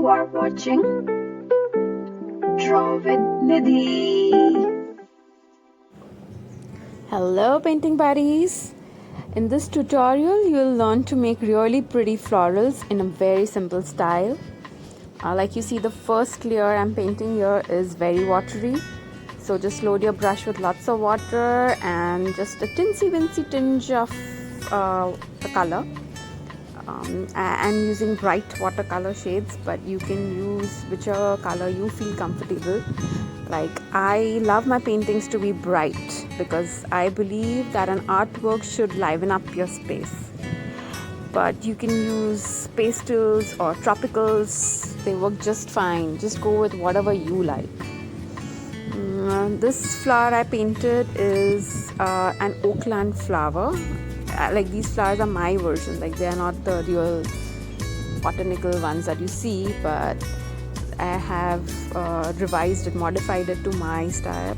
You are watching Draw with Nidhi. Hello painting buddies! In this tutorial you will learn to make really pretty florals in a very simple style. Like you see, the first layer I'm painting here is very watery. So just load your brush with lots of water and just a teensy wincy tinge of the color. I'm using bright watercolor shades, but you can use whichever color you feel comfortable. Like, I love my paintings to be bright because I believe that an artwork should liven up your space. But you can use pastels or tropicals, they work just fine. Just go with whatever you like. This flower I painted is an oakland flower. Like, these flowers are my version, like they are not the real botanical ones that you see, but I have revised it, modified it to my style.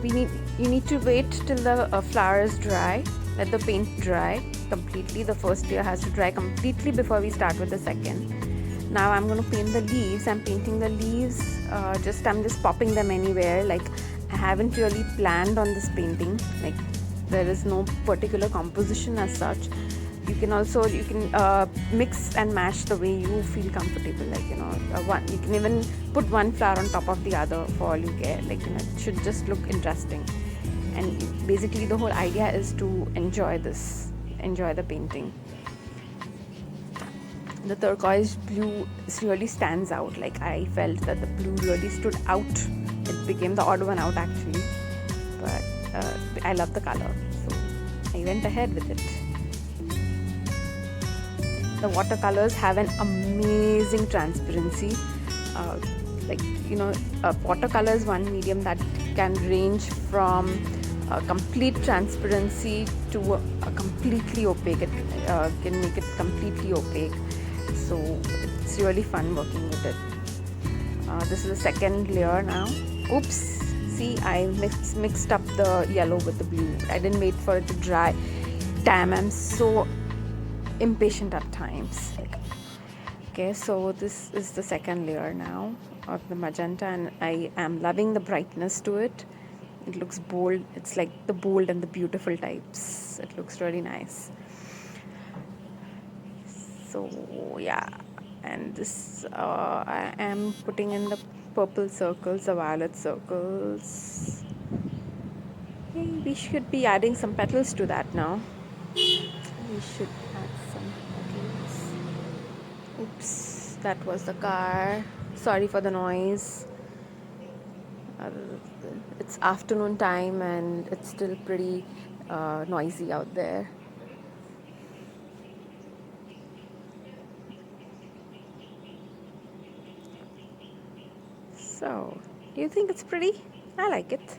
You need to wait till the flower is dry. Let the paint dry completely. The first layer has to dry completely before we start with the second. Now I'm going to paint the leaves. I'm painting the leaves, I'm just popping them anywhere. Like, I haven't really planned on this painting. Like, there is no particular composition as such. You can mix and match the way you feel comfortable. Like, you can even put one flower on top of the other for all you care. Like, it should just look interesting. And basically the whole idea is to enjoy the painting. The turquoise blue really stands out. Like, I felt that the blue really stood out. It became the odd one out actually, but I love the color, so I went ahead with it. The watercolors have an amazing transparency. Watercolor is one medium that can range from complete transparency to a completely opaque. It can make it completely opaque. So it's really fun working with it. This is the second layer now. Oops, see, I mixed up the yellow with the blue. I didn't wait for it to dry. Damn, I'm so impatient at times. Okay, so this is the second layer now of the magenta, and I am loving the brightness to it. It looks bold. It's like the bold and the beautiful types. It looks really nice. So yeah, and this I am putting in the purple circles, the violet circles. Okay, we should be adding some petals to that now. We should add some petals. Oops, that was the car. Sorry for the noise. It's afternoon time and it's still pretty noisy out there. So, do you think it's pretty? I like it.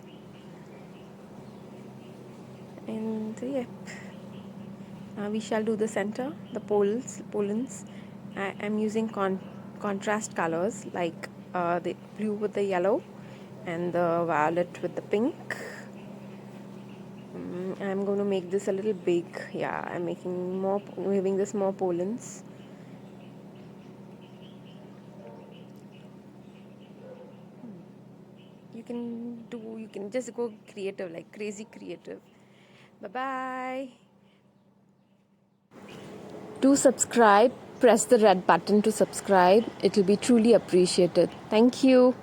And yep, we shall do the center, the pollens. I am using contrast colors, like the blue with the yellow and the violet with the pink. I'm going to make this a little big. Yeah, I'm giving this more pollens. You can just go creative, like crazy creative. Bye-bye. Do subscribe. Press the red button to subscribe. It will be truly appreciated. Thank you.